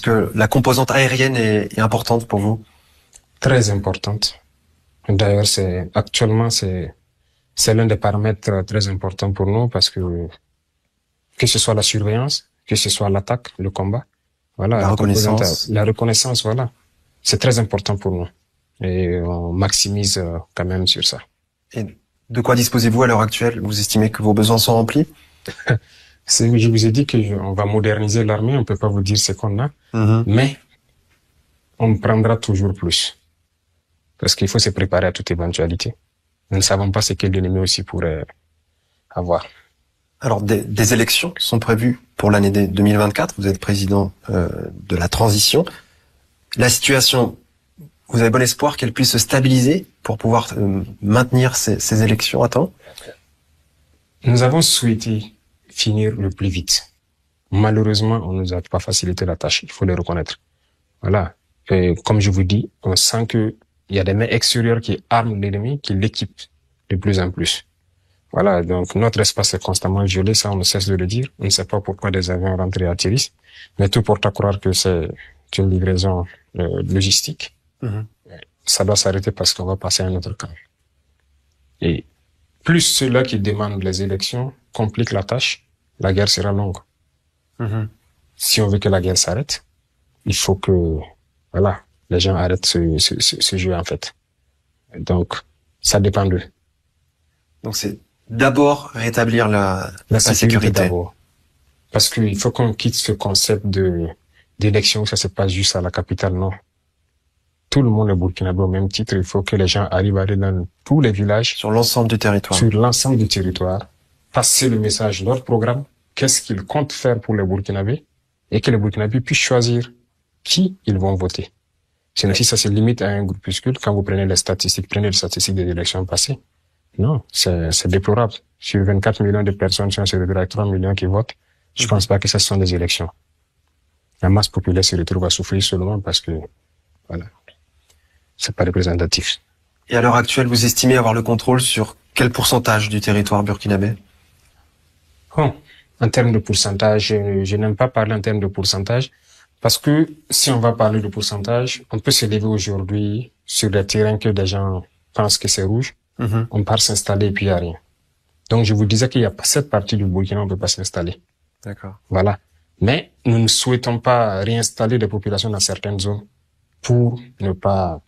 que la composante aérienne est importante pour vous? Très importante. D'ailleurs, actuellement, c'est l'un des paramètres très importants pour nous parce que ce soit la surveillance, que ce soit l'attaque, le combat, voilà, La reconnaissance. La reconnaissance, voilà. C'est très important pour nous. Et on maximise quand même sur ça. Et de quoi disposez-vous à l'heure actuelle? Vous estimez que vos besoins sont remplis? Je vous ai dit on va moderniser l'armée, on peut pas vous dire ce qu'on a, mais on prendra toujours plus. Parce qu'il faut se préparer à toute éventualité. Nous ne savons pas ce que l'ennemi aussi pourrait avoir. Alors, des élections sont prévues pour l'année 2024. Vous êtes président de la transition. La situation, vous avez bon espoir qu'elle puisse se stabiliser pour pouvoir maintenir ces élections à temps? Nous avons souhaité finir le plus vite. Malheureusement, on nous a pas facilité la tâche. Il faut le reconnaître. Voilà. Et comme je vous dis, on sent que il y a des mains extérieures qui arment l'ennemi, qui l'équipent de plus en plus. Voilà. Donc, notre espace est constamment violé. Ça, on ne cesse de le dire. On ne sait pas pourquoi des avions rentrent et atterrissent. Mais tout porte à croire que c'est une livraison logistique. Ça doit s'arrêter parce qu'on va passer à un autre camp. Et plus ceux-là qui demandent les élections compliquent la tâche, la guerre sera longue. Si on veut que la guerre s'arrête, il faut que, voilà, les gens arrêtent ce jeu, en fait. Donc, ça dépend d'eux. Donc, c'est d'abord rétablir la sécurité. D'abord. Parce qu'il faut qu'on quitte ce concept d'élection, ça se passe juste à la capitale, non. Tout le monde est burkinabé au même titre. Il faut que les gens arrivent à aller dans tous les villages. Sur l'ensemble du territoire. Sur l'ensemble du territoire. Passer le message de leur programme. Qu'est-ce qu'ils comptent faire pour les Burkinabés? Et que les Burkinabés puissent choisir qui ils vont voter. Sinon, si ça se limite à un groupuscule, quand vous prenez les statistiques des élections passées, non, c'est déplorable. Sur 24 millions de personnes, si on se retrouve avec 3 millions qui votent, je pense pas que ce sont des élections. La masse populaire se retrouve à souffrir seulement parce que, voilà, c'est pas représentatif. Et à l'heure actuelle, vous estimez avoir le contrôle sur quel pourcentage du territoire burkinabé? Bon, en termes de pourcentage, je n'aime pas parler en termes de pourcentage parce que si on va parler de pourcentage, on peut se lever aujourd'hui sur des terrains que des gens pensent que c'est rouge. On part s'installer et puis il n'y a rien. Donc, je vous disais qu'il n'y a pas cette partie du Burkina, on ne peut pas s'installer. D'accord. Voilà. Mais nous ne souhaitons pas réinstaller des populations dans certaines zones pour ne pas...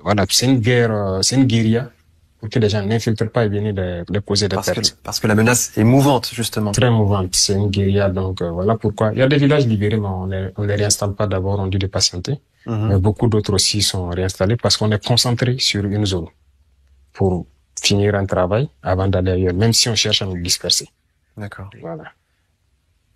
voilà, c'est une guerre, c'est une guérilla pour que les gens n'infiltrent pas et viennent de causer des pertes. Parce que la menace est mouvante, justement. Très mouvante, c'est une guérilla, donc voilà pourquoi. Il y a des villages libérés, mais on les réinstalle pas d'abord, on dit de patienter. Mais beaucoup d'autres aussi sont réinstallés parce qu'on est concentré sur une zone pour finir un travail avant d'aller ailleurs, même si on cherche à nous disperser. D'accord. Voilà.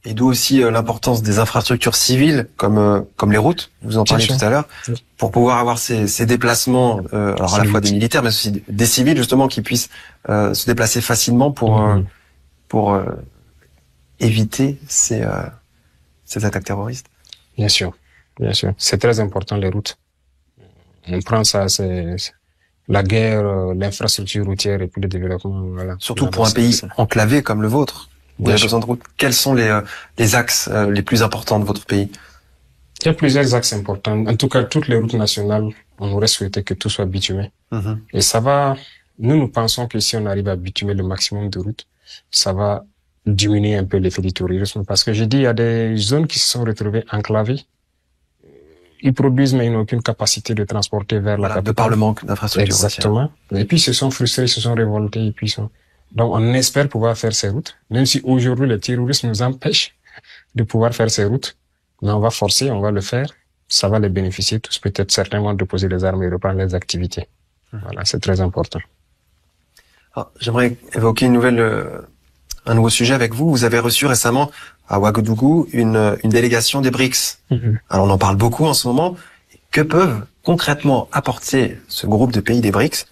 Et d'où aussi l'importance des infrastructures civiles, comme les routes, vous en parliez tout à l'heure, pour pouvoir avoir ces déplacements, alors à la fois des militaires, mais aussi des civils, justement, qui puissent se déplacer facilement pour éviter ces attaques terroristes. Bien sûr, bien sûr. C'est très important, les routes. On prend ça, c'est la guerre, l'infrastructure routière et puis le développement, voilà. Surtout pour un pays enclavé comme le vôtre. Vous avez besoin de routes. Quels sont les axes les plus importants de votre pays? Il y a plusieurs axes importants. En tout cas, toutes les routes nationales, on aurait souhaité que tout soit bitumé. Et ça va, nous pensons que si on arrive à bitumer le maximum de routes, ça va diminuer un peu l'effet du terrorisme. Parce que j'ai dit, il y a des zones qui se sont retrouvées enclavées. Ils produisent, mais ils n'ont aucune capacité de transporter vers la capitale. De par le manque d'infrastructures. Exactement. Et puis, ils se sont frustrés, ils se sont révoltés, et puis donc, on espère pouvoir faire ces routes, même si aujourd'hui, le terrorisme nous empêche de pouvoir faire ces routes. Mais on va forcer, on va le faire. Ça va les bénéficier tous. Peut-être certains vont déposer les armes et reprendre les activités. Voilà, c'est très important. J'aimerais évoquer un nouveau sujet avec vous. Vous avez reçu récemment à Ouagadougou une délégation des BRICS. Alors, on en parle beaucoup en ce moment. Que peuvent concrètement apporter ce groupe de pays des BRICS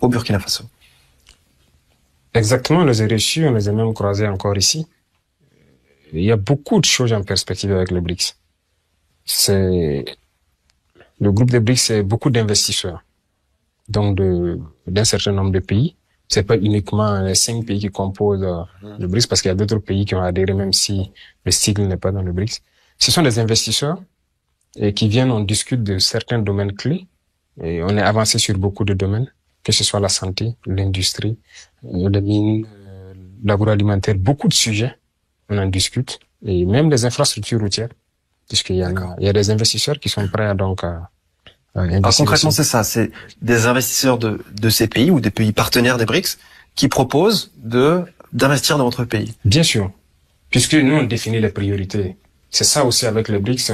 au Burkina Faso? Exactement, on les a reçus, on les a même croisés encore ici. Il y a beaucoup de choses en perspective avec les BRICS. Le groupe des BRICS, c'est beaucoup d'investisseurs. Donc, d'un certain nombre de pays. C'est pas uniquement les 5 pays qui composent le BRICS, parce qu'il y a d'autres pays qui ont adhéré, même si le sigle n'est pas dans le BRICS. ce sont des investisseurs qui viennent, on discute de certains domaines clés et on est avancé sur beaucoup de domaines, que ce soit la santé, l'industrie, les mines, l'agroalimentaire, beaucoup de sujets, on en discute et même les infrastructures routières, puisqu'il y a des investisseurs qui sont prêts à alors concrètement, c'est ça, c'est des investisseurs de ces pays ou des pays partenaires des BRICS qui proposent d'investir dans votre pays. Bien sûr, puisque nous on définit les priorités. C'est ça aussi avec les BRICS,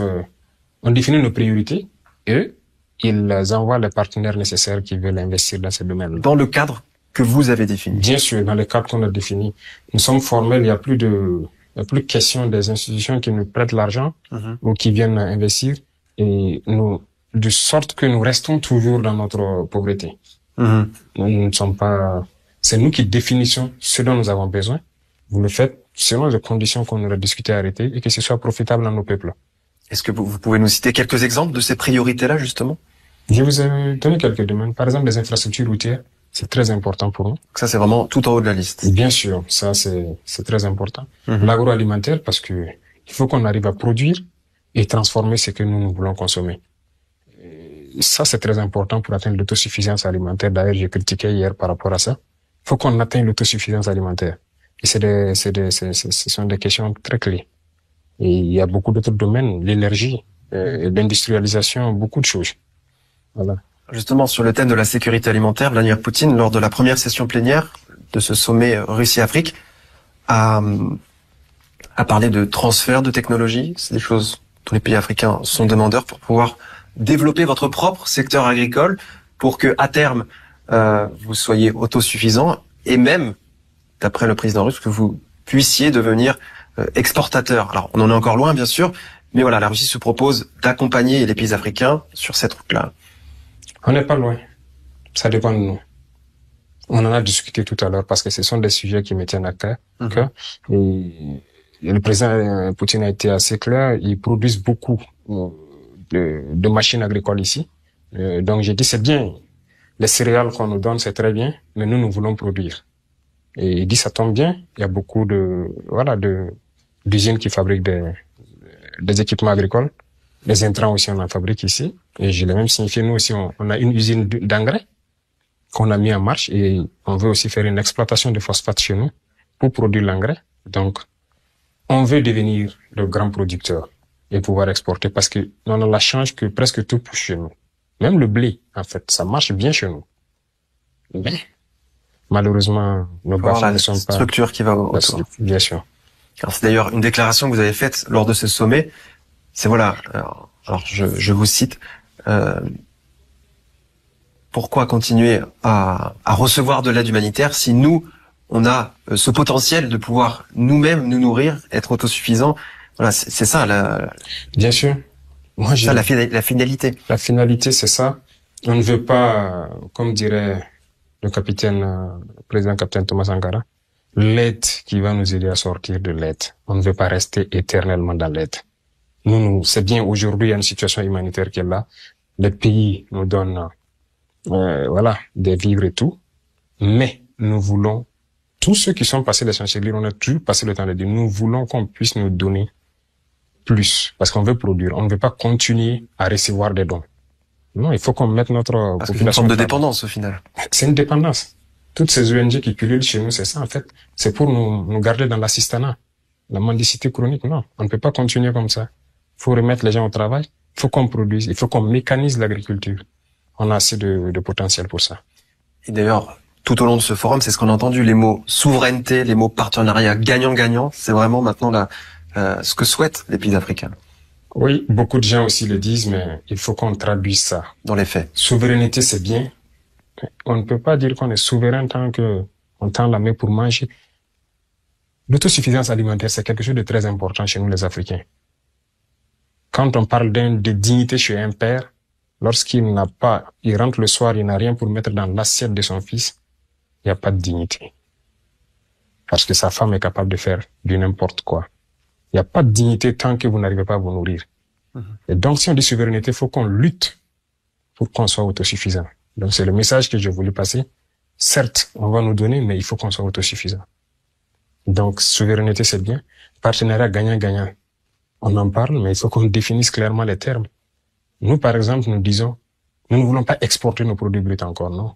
on définit nos priorités et ils envoient les partenaires nécessaires qui veulent investir dans ces domaines-là. Dans le cadre que vous avez défini. Bien sûr, dans le cadre qu'on a défini. Nous sommes formels, il n'y a plus question des institutions qui nous prêtent l'argent ou qui viennent investir et de sorte que nous restons toujours dans notre pauvreté. Nous ne sommes pas, c'est nous qui définissons ce dont nous avons besoin. Vous le faites selon les conditions qu'on aura discuté, arrêtées et que ce soit profitable à nos peuples. Est-ce que vous pouvez nous citer quelques exemples de ces priorités-là, justement? Je vous ai donné quelques domaines. Par exemple, les infrastructures routières, c'est très important pour nous. Ça, c'est vraiment tout en haut de la liste. Bien sûr, ça, c'est très important. L'agroalimentaire, parce que il faut qu'on arrive à produire et transformer ce que nous voulons consommer. Et ça, c'est très important pour atteindre l'autosuffisance alimentaire. D'ailleurs, j'ai critiqué hier par rapport à ça. Il faut qu'on atteigne l'autosuffisance alimentaire. Et ce sont des questions très clés. Et il y a beaucoup d'autres domaines, l'énergie, l'industrialisation, beaucoup de choses. Voilà. Justement, sur le thème de la sécurité alimentaire, Vladimir Poutine, lors de la première session plénière de ce sommet Russie-Afrique, a parlé de transfert de technologie. C'est des choses dont les pays africains sont demandeurs pour pouvoir développer votre propre secteur agricole pour que, à terme, vous soyez autosuffisant et même, d'après le président russe, que vous puissiez devenir exportateur. Alors, on en est encore loin, bien sûr, mais voilà, la Russie se propose d'accompagner les pays africains sur cette route-là. On n'est pas loin. Ça dépend de nous. On en a discuté tout à l'heure parce que ce sont des sujets qui me tiennent à cœur. Et le président Poutine a été assez clair. Ils produisent beaucoup de machines agricoles ici. Donc j'ai dit c'est bien. Les céréales qu'on nous donne, c'est très bien, mais nous voulons produire. Et il dit ça tombe bien. Il y a beaucoup d'usines qui fabriquent des équipements agricoles. Les intrants aussi, on en fabrique ici. Et je l'ai même signifié, nous aussi, on a une usine d'engrais qu'on a mis en marche et on veut aussi faire une exploitation de phosphate chez nous pour produire l'engrais. Donc, on veut devenir le grand producteur et pouvoir exporter parce que on a la chance que presque tout pousse chez nous. Même le blé, en fait, ça marche bien chez nous. Mais, malheureusement, nos baffes ne sont pas... structure qui va autour. Bien sûr. Alors, c'est d'ailleurs une déclaration que vous avez faite lors de ce sommet. C'est voilà, alors je vous cite, pourquoi continuer à recevoir de l'aide humanitaire si nous, on a ce potentiel de pouvoir nous-mêmes nous nourrir, être autosuffisants. Voilà, c'est ça bien sûr. Moi, ça la finalité. La finalité, c'est ça. On ne veut pas, comme dirait le président capitaine Thomas Sankara, l'aide qui va nous aider à sortir de l'aide. On ne veut pas rester éternellement dans l'aide. Nous, c'est bien, aujourd'hui, il y a une situation humanitaire qui est là. Les pays nous donnent, des vivres et tout. Mais nous voulons, tous ceux qui sont passés les chanceliers, on a toujours passé le temps de dire, nous voulons qu'on puisse nous donner plus. Parce qu'on veut produire. On ne veut pas continuer à recevoir des dons. Non, il faut qu'on mette notre population. C'est une forme de dépendance, au final. C'est une dépendance. Toutes ces ONG qui pullulent chez nous, c'est ça, en fait. C'est pour nous garder dans l'assistanat. La mendicité chronique, non. On ne peut pas continuer comme ça. Il faut remettre les gens au travail, il faut qu'on produise, il faut qu'on mécanise l'agriculture. On a assez de potentiel pour ça. Et d'ailleurs, tout au long de ce forum, c'est ce qu'on a entendu, les mots souveraineté, les mots partenariat gagnant-gagnant, c'est vraiment maintenant ce que souhaitent les pays africains. Oui, beaucoup de gens aussi le disent, mais il faut qu'on traduise ça. Dans les faits. Souveraineté, c'est bien. On ne peut pas dire qu'on est souverain tant qu'on tend la main pour manger. L'autosuffisance alimentaire, c'est quelque chose de très important chez nous, les Africains. Quand on parle de dignité chez un père, lorsqu'il rentre le soir, il n'a rien pour mettre dans l'assiette de son fils, il n'y a pas de dignité. Parce que sa femme est capable de faire du n'importe quoi. Il n'y a pas de dignité tant que vous n'arrivez pas à vous nourrir. Et donc, si on dit souveraineté, il faut qu'on lutte pour qu'on soit autosuffisant. Donc, c'est le message que je voulais passer. Certes, on va nous donner, mais il faut qu'on soit autosuffisant. Donc, souveraineté, c'est bien. Partenariat gagnant-gagnant. On en parle, mais il faut qu'on définisse clairement les termes. Nous, par exemple, nous disons, nous ne voulons pas exporter nos produits bruts encore, non.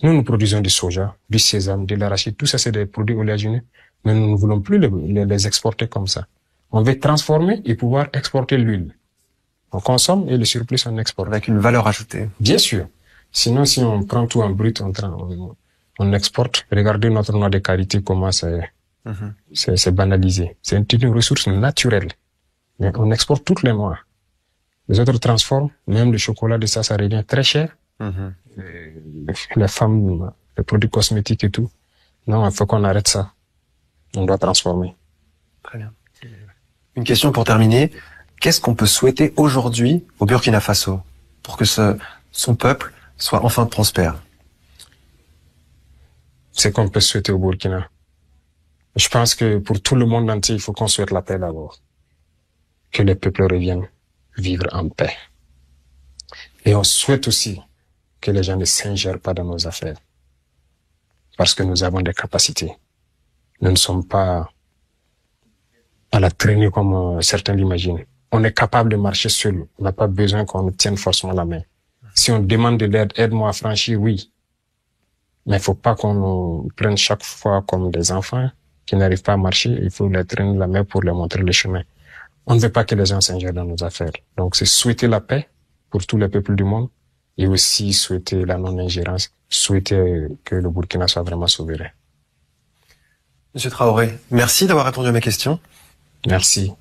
Nous produisons du soja, du sésame, de l'arachide, tout ça c'est des produits oléagineux, mais nous ne voulons plus les exporter comme ça. On veut transformer et pouvoir exporter l'huile. On consomme et le surplus on exporte. Avec une valeur ajoutée. Bien sûr. Sinon, si on prend tout en brut, on exporte. Regardez notre noix de karité, comment c'est banalisé. C'est une ressource naturelle. Mais on exporte toutes les noix. Les autres transforment, même le chocolat de ça revient très cher. Les femmes, les produits cosmétiques et tout. Non, il faut qu'on arrête ça. On doit transformer. Très bien. Une question pour terminer. Qu'est-ce qu'on peut souhaiter aujourd'hui au Burkina Faso pour que son peuple soit enfin prospère? C'est qu'on peut souhaiter au Burkina. Je pense que pour tout le monde entier, il faut qu'on souhaite la paix d'abord. Que les peuples reviennent vivre en paix. Et on souhaite aussi que les gens ne s'ingèrent pas dans nos affaires. Parce que nous avons des capacités. Nous ne sommes pas à la traînée comme certains l'imaginent. On est capable de marcher seul. On n'a pas besoin qu'on nous tienne forcément la main. Si on demande de l'aide, aide-moi à franchir, oui. Mais il faut pas qu'on nous prenne chaque fois comme des enfants qui n'arrivent pas à marcher. Il faut les traîner la main pour leur montrer le chemin. On ne veut pas que les gens s'ingèrent dans nos affaires. Donc c'est souhaiter la paix pour tous les peuples du monde. Et aussi souhaiter la non-ingérence, souhaiter que le Burkina soit vraiment souverain. Monsieur Traoré, merci d'avoir répondu à mes questions. Merci.